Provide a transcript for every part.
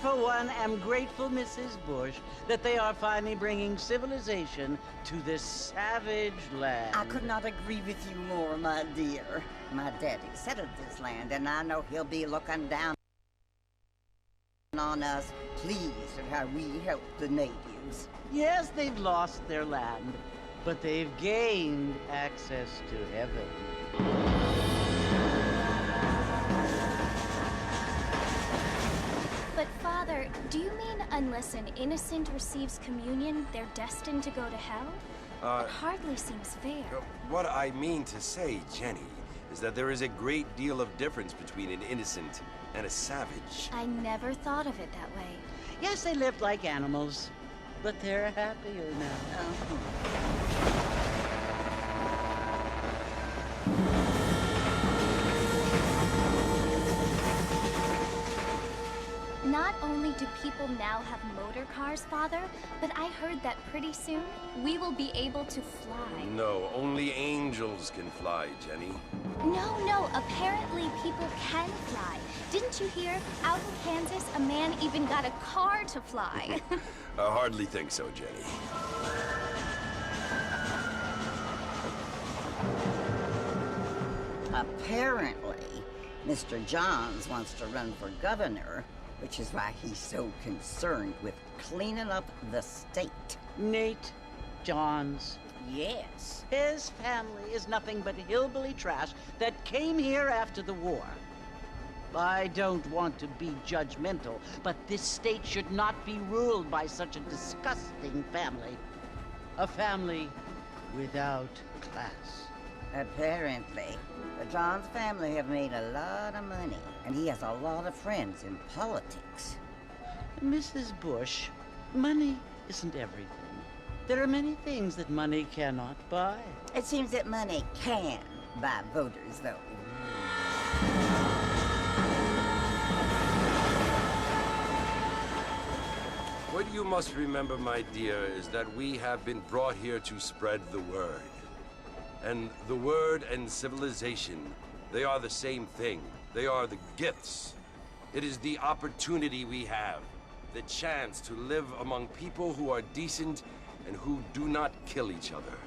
for one, am grateful, Mrs. Bush, that they are finally bringing civilization to this savage land. I could not agree with you more, my dear. My daddy settled this land, and I know he'll be looking down on us, pleased at how we help the natives. Yes, they've lost their land, but they've gained access to heaven. But Father, do you mean unless an innocent receives communion, they're destined to go to hell? It hardly seems fair. What I mean to say, Jenny, is that there is a great deal of difference between an innocent and a savage. I never thought of it that way. Yes, they lived like animals, but they're happier now. Not only do people now have motor cars, Father, but I heard that pretty soon we will be able to fly. No, only angels can fly, Jenny. No, apparently people can fly. Didn't you hear? Out in Kansas, a man even got a car to fly. I hardly think so, Jenny. Apparently, Mr. Johns wants to run for governor, which is why he's so concerned with cleaning up the state. Nate Johns. Yes. His family is nothing but hillbilly trash that came here after the war. I don't want to be judgmental, but this state should not be ruled by such a disgusting family. A family without class. Apparently, the Johns family have made a lot of money, and he has a lot of friends in politics. Mrs. Bush, money isn't everything. There are many things that money cannot buy. It seems that money can buy voters, though. What you must remember, my dear, is that we have been brought here to spread the word. And the word and civilization, they are the same thing. They are the gifts. It is the opportunity we have, the chance to live among people who are decent and who do not kill each other,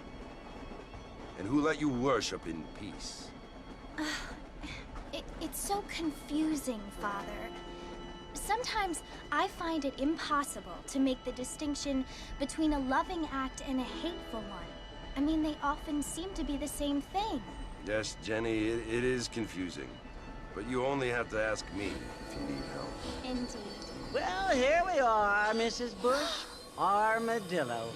and who let you worship in peace. It's so confusing, Father. Sometimes I find it impossible to make the distinction between a loving act and a hateful one. I mean, they often seem to be the same thing. Yes, Jenny, it is confusing. But you only have to ask me if you need help. Indeed. Well, here we are, Mrs. Bush. Armadillo.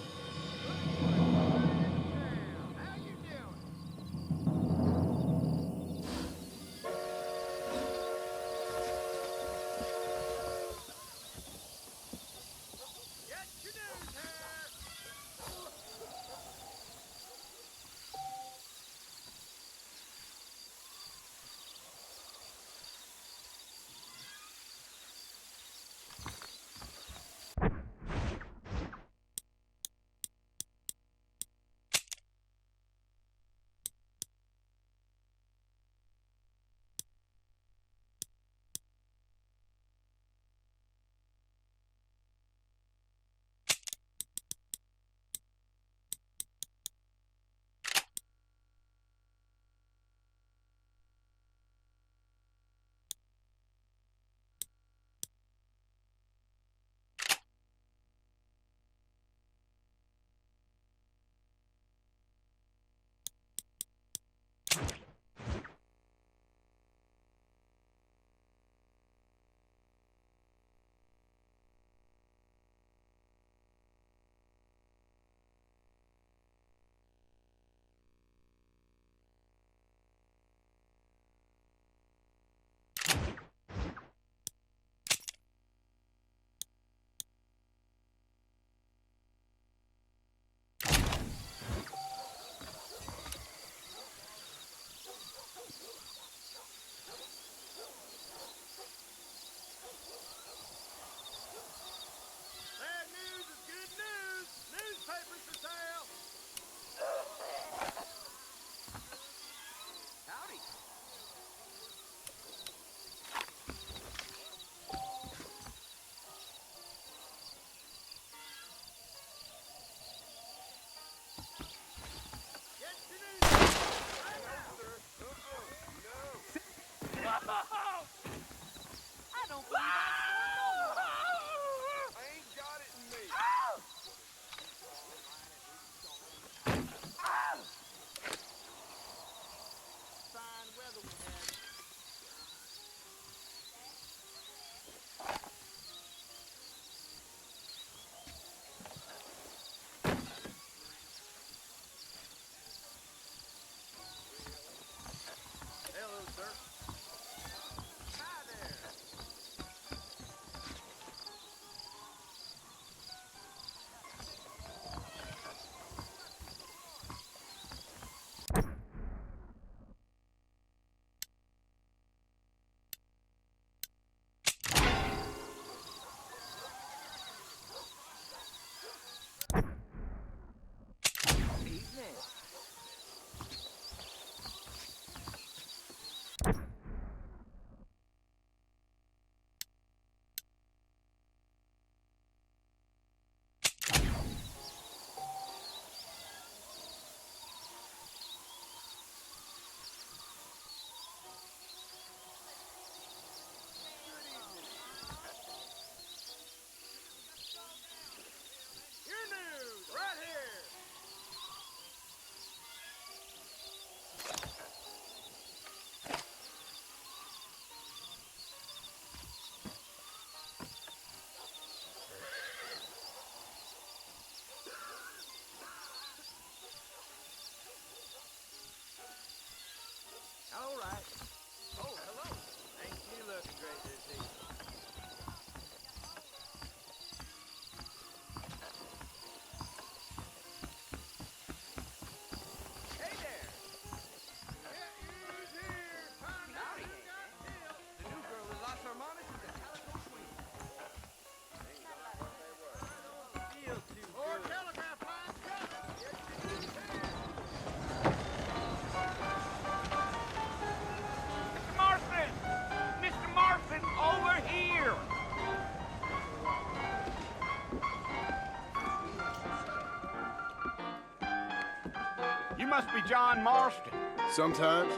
must be John Marston. Sometimes.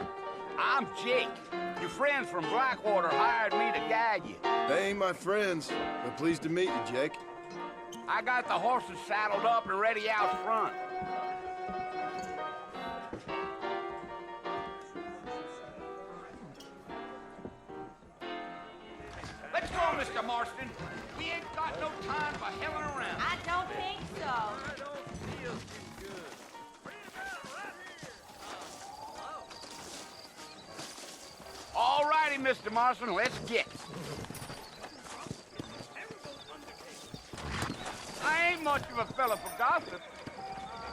I'm Jake. Your friends from Blackwater hired me to guide you. They ain't my friends, but pleased to meet you, Jake. I got the horses saddled up and ready out front. Let's go, Mr. Marston. We ain't got no time for helling around. I don't think so. I don't feel too good. All righty, Mr. Marston, let's get. I ain't much of a fella for gossip.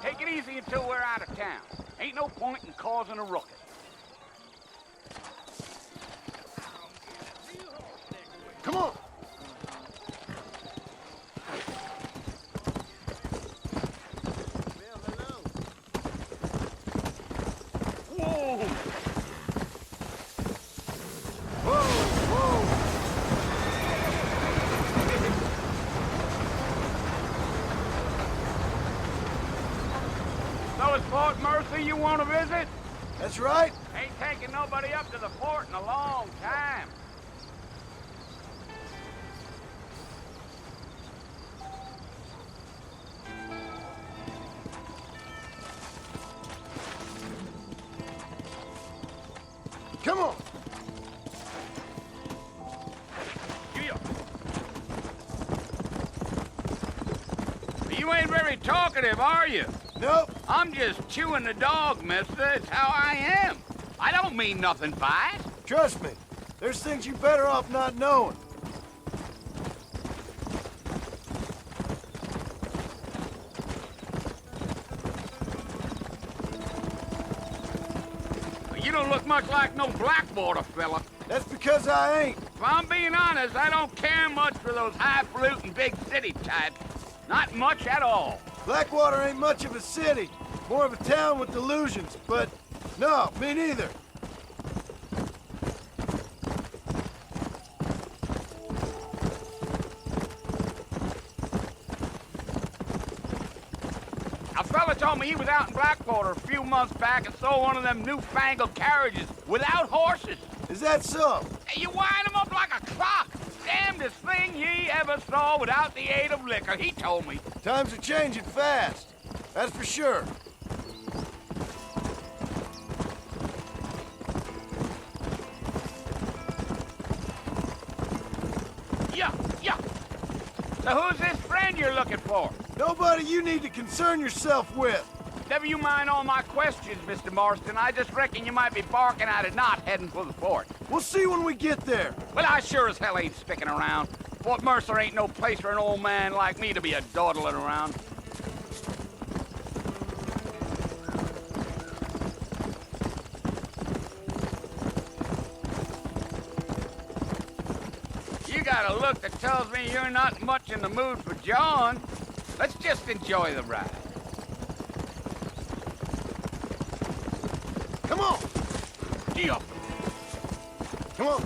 Take it easy until we're out of town. Ain't no point in causing a ruckus. Come on! Whoa! Whoa, whoa! So it's Fort Mercy you want to visit? That's right. Ain't taking nobody up to the fort in a long time. Come on! Yeah. You ain't very talkative, are you? Nope. I'm just chewing the dog, mister. It's how I am. I don't mean nothing by it. Trust me. There's things you better off not knowing. You don't look much like no Blackwater fella. That's because I ain't. If I'm being honest, I don't care much for those highfalutin big city types. Not much at all. Blackwater ain't much of a city. More of a town with delusions, but no, me neither. A fella told me he was out in Blackwater a few months back and saw one of them newfangled carriages without horses. Is that so? You wind 'em up like a clock. Damnedest thing ye ever saw without the aid of liquor, he told me. Times are changing fast. That's for sure. Yeah, yeah. So who's this friend you're looking for? Nobody you need to concern yourself with. Never you mind all my questions, Mr. Marston. I just reckon you might be barking at it, not heading for the fort. We'll see when we get there. Well, I sure as hell ain't sticking around. Fort Mercer ain't no place for an old man like me to be a dawdling around. You got a look that tells me you're not much in the mood for John. Let's just enjoy the ride. Come on. Gee up. Come on.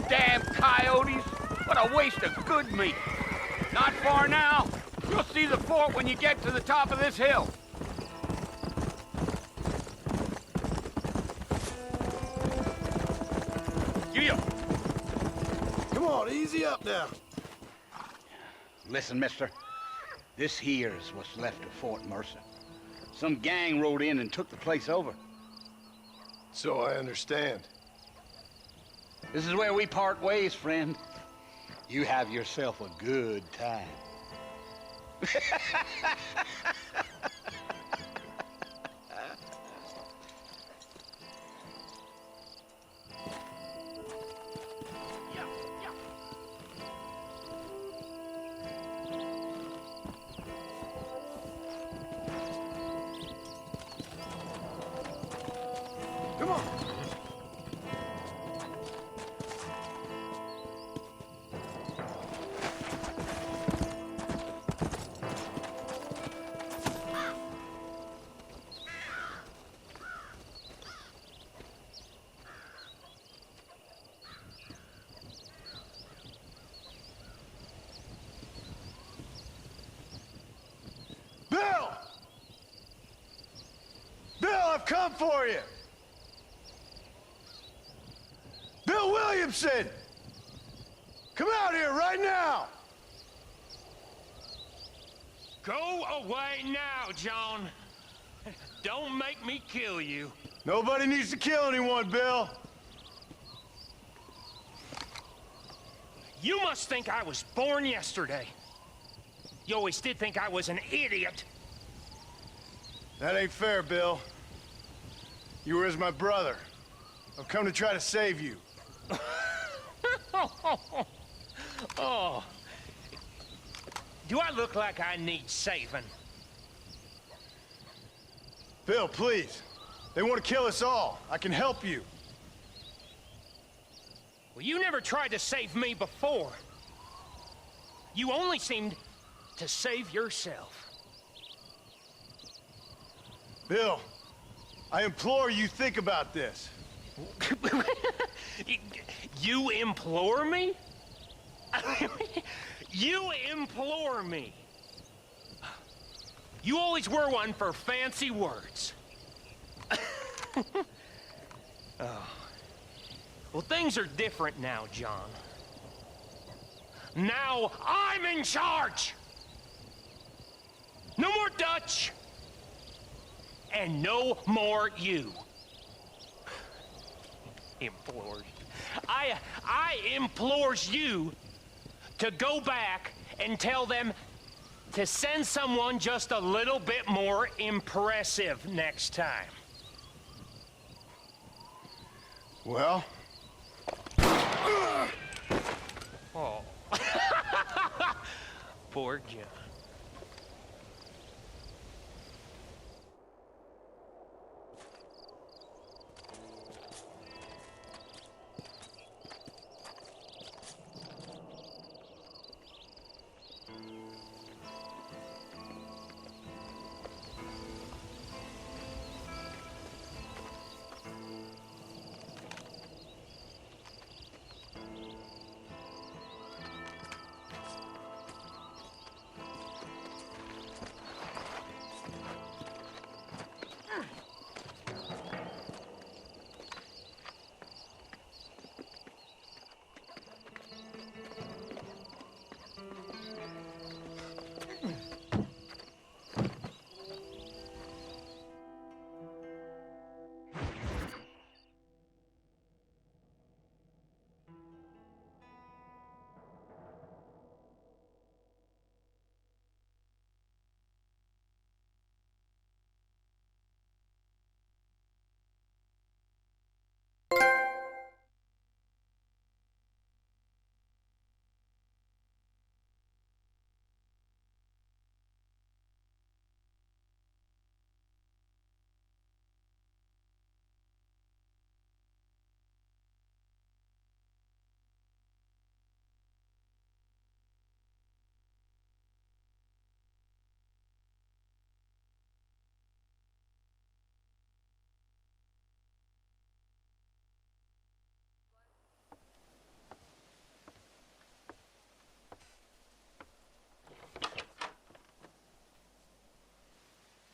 Damn coyotes! What a waste of good meat. Not far now. You'll see the fort when you get to the top of this hill. Yeah. Come on, easy up now. Listen, mister. This here's what's left of Fort Mercer. Some gang rode in and took the place over. So I understand. This is where we part ways, friend. You have yourself a good time. Come on. come for you! Bill Williamson! Come out here right now! Go away now, John. Don't make me kill you. Nobody needs to kill anyone, Bill. You must think I was born yesterday. You always did think I was an idiot. That ain't fair, Bill. You were as my brother. I've come to try to save you. Oh. Do I look like I need saving? Bill, please. They want to kill us all. I can help you. Well, you never tried to save me before. You only seemed to save yourself. Bill, I implore you think about this. You implore me? You implore me. You always were one for fancy words. Oh. Well, things are different now, John. Now I'm in charge! No more Dutch! And no more you. Implores. I implores you to go back and tell them to send someone just a little bit more impressive next time. Well? Oh. Poor John.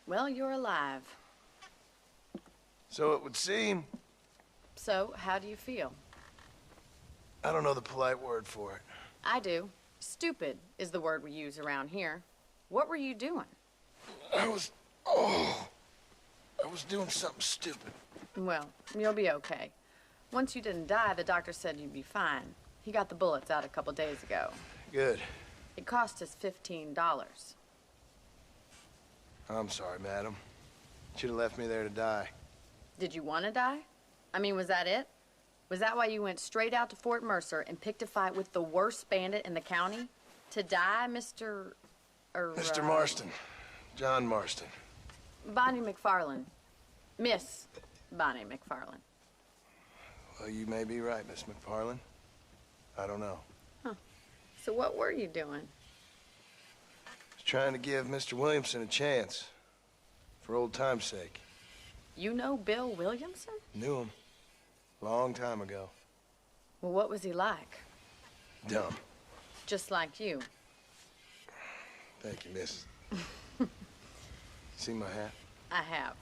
Well, you're alive. So it would seem. So, how do you feel? I don't know the polite word for it. I do. Stupid is the word we use around here. What were you doing? I was doing something stupid. Well, you'll be okay. Once you didn't die, the doctor said you'd be fine. He got the bullets out a couple days ago. Good. It cost us $15. I'm sorry, madam. Should have left me there to die. Did you want to die? I mean, was that it? Was that why you went straight out to Fort Mercer and picked a fight with the worst bandit in the county? To die, Mr. Mr. Marston. John Marston. Bonnie McFarland. Miss Bonnie McFarland. Well, you may be right, Miss McFarland. I don't know. Huh. So what were you doing? Was trying to give Mr. Williamson a chance. For old time's sake. You know Bill Williamson? Knew him. Long time ago. Well, what was he like? Dumb. Just like you. Thank you, miss. See my hat? I have.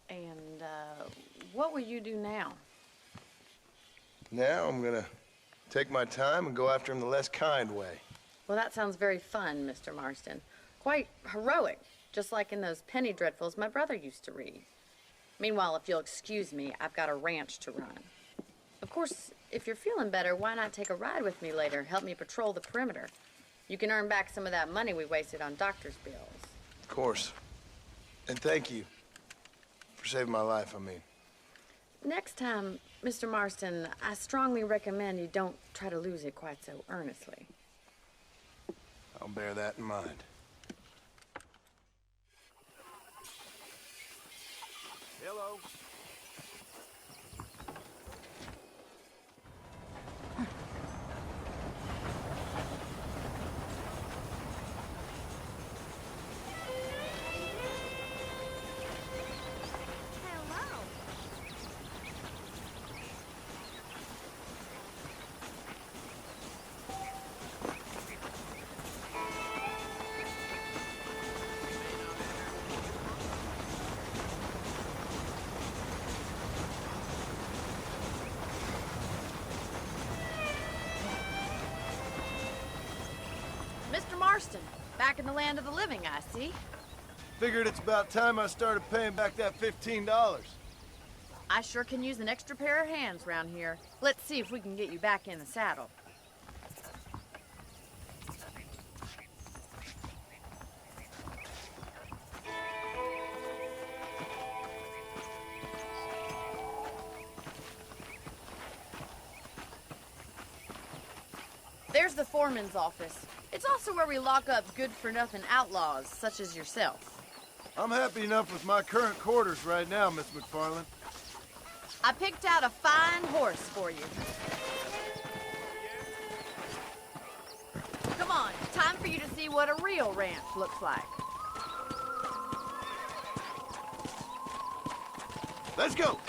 And, what will you do now? Now I'm gonna take my time and go after him the less kind way. Well, that sounds very fun, Mr. Marston. Quite heroic, just like in those penny dreadfuls my brother used to read. Meanwhile, if you'll excuse me, I've got a ranch to run. Of course, if you're feeling better, why not take a ride with me later? Help me patrol the perimeter. You can earn back some of that money we wasted on doctor's bills. Of course. And thank you for saving my life, I mean. Next time, Mr. Marston, I strongly recommend you don't try to lose it quite so earnestly. I'll bear that in mind. Hello. Mr. Marston, back in the land of the living, I see. Figured it's about time I started paying back that $15. I sure can use an extra pair of hands round here. Let's see if we can get you back in the saddle. There's the foreman's office. It's also where we lock up good-for-nothing outlaws, such as yourself. I'm happy enough with my current quarters right now, Miss McFarland. I picked out a fine horse for you. Come on, time for you to see what a real ranch looks like. Let's go!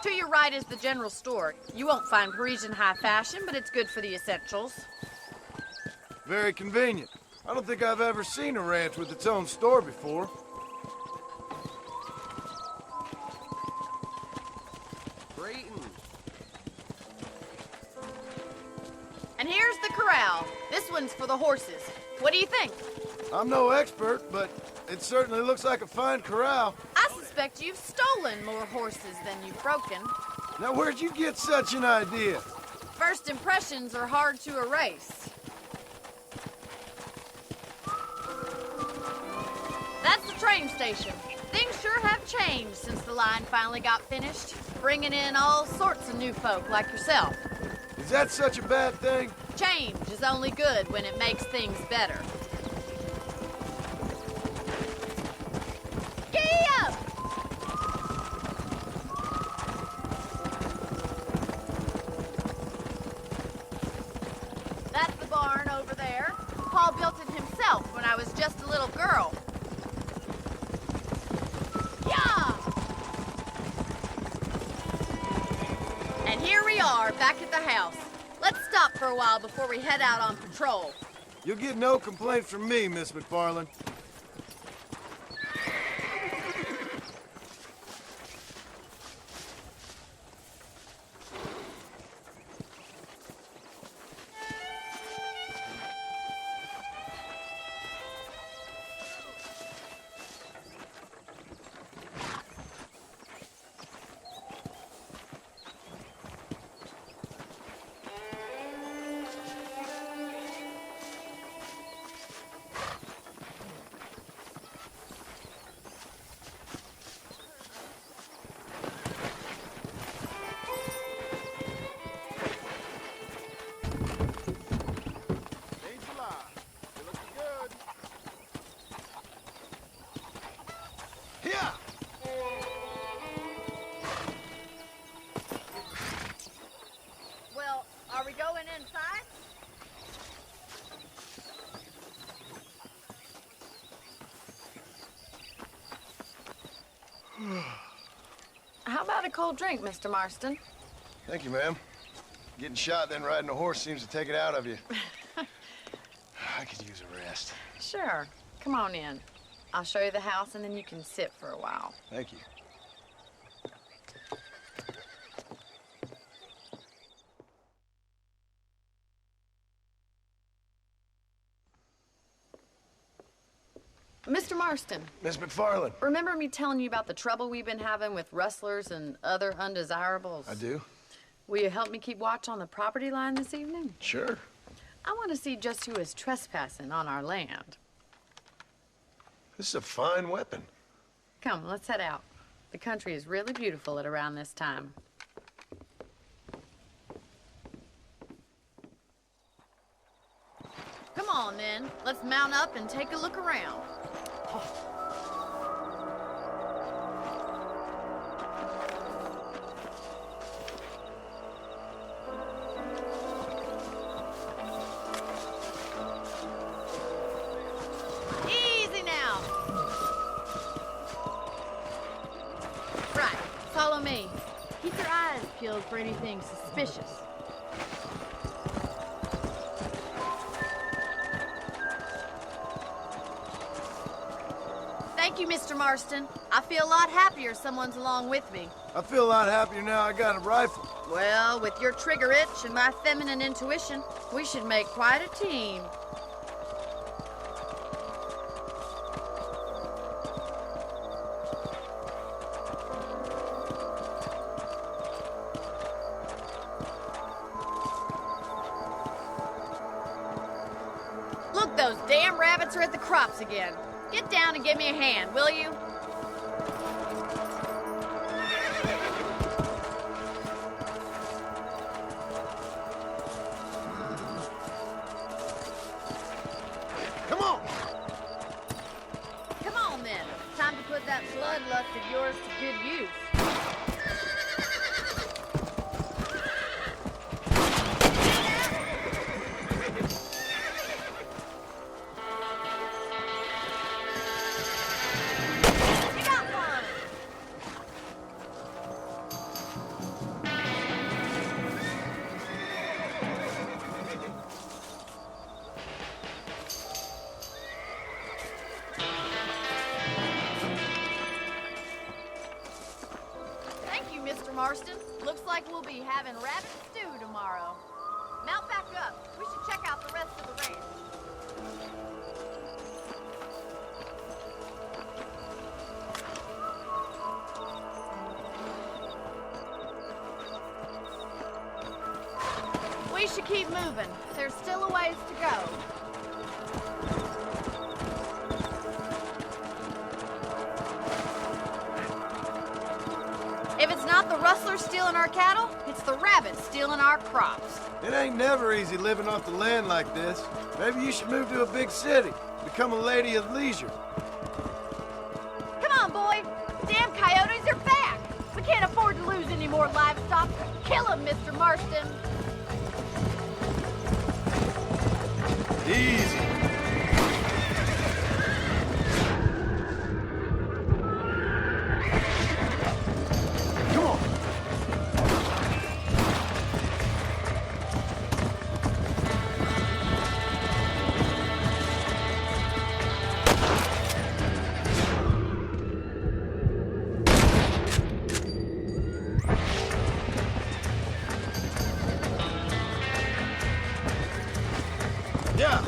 To your right is the general store. You won't find Parisian high fashion, but it's good for the essentials. Very convenient. I don't think I've ever seen a ranch with its own store before. Brayton. And here's the corral. This one's for the horses. What do you think? I'm no expert, but it certainly looks like a fine corral. I suspect you've stolen more horses than you've broken. Now, where'd you get such an idea? First impressions are hard to erase. That's the train station. Things sure have changed since the line finally got finished, bringing in all sorts of new folk like yourself. Is that such a bad thing? Change is only good when it makes things better. Giddy up! That's the barn over there. Paul built it himself when I was just a little girl. Yeah! And here we are, back at the house. Let's stop for a while before we head out on patrol. You'll get no complaints from me, Miss McFarland. Well, are we going inside? How How about a cold drink, Mr. Marston? Thank you, ma'am. Getting shot, then riding a horse seems to take it out of you. I could use a rest. Sure. Come on in. I'll show you the house, and then you can sit for a while. Thank you. Mr. Marston. Miss McFarland. Remember me telling you about the trouble we've been having with rustlers and other undesirables? I do. Will you help me keep watch on the property line this evening? Sure. I want to see just who is trespassing on our land. This is a fine weapon. Come, let's head out. The country is really beautiful at around this time. Come on, then. Let's mount up and take a look around. Easy now. Right, follow me. Keep your eyes peeled for anything suspicious. Thank you, Mr. Marston. I feel a lot happier someone's along with me. I feel a lot happier now I got a rifle. Well, with your trigger itch and my feminine intuition, we should make quite a team. Look, those damn rabbits are at the crops again. Get down and give me a hand, will you? Come on! Come on, then. Time to put that bloodlust of yours to good use. Marston, looks like we'll be having rabbit stew tomorrow. Mount back up. We should check out the rest of the ranch. We should keep moving. There's still a ways to go. If it's not the rustlers stealing our cattle, it's the rabbits stealing our crops. It ain't never easy living off the land like this. Maybe you should move to a big city. Become a lady of leisure. Come on, boy. Damn coyotes are back. We can't afford to lose any more livestock. Kill them, Mr. Marston. Easy. Yeah.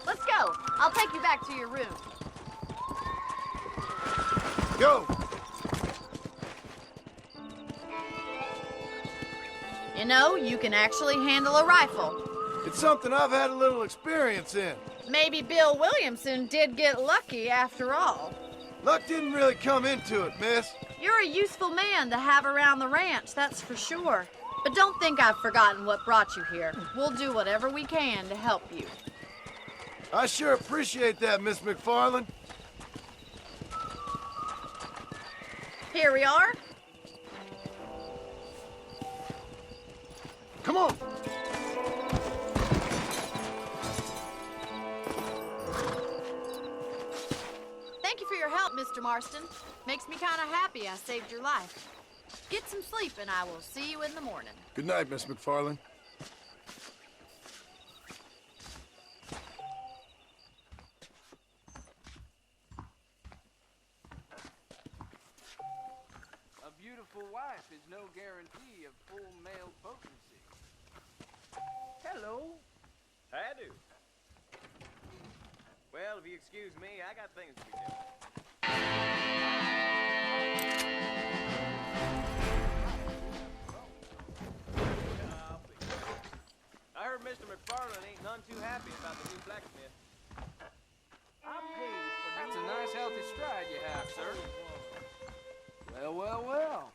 Let's go. I'll take you back to your room. Go! You know, you can actually handle a rifle. It's something I've had a little experience in. Maybe Bill Williamson did get lucky after all. Luck didn't really come into it, miss. You're a useful man to have around the ranch, that's for sure. But don't think I've forgotten what brought you here. We'll do whatever we can to help you. I sure appreciate that, Miss McFarland. Here we are. Come on. Thank you for your help, Mr. Marston. Makes me kind of happy I saved your life. Get some sleep and I will see you in the morning. Good night, Miss McFarland. A beautiful wife is no guarantee of full male potency. Hello. I do. Well, if you excuse me, I got things to be doing. I heard Mr. McFarland ain't none too happy about the new blacksmith. I paid for That's a nice healthy stride you have, sir. Well, well, well.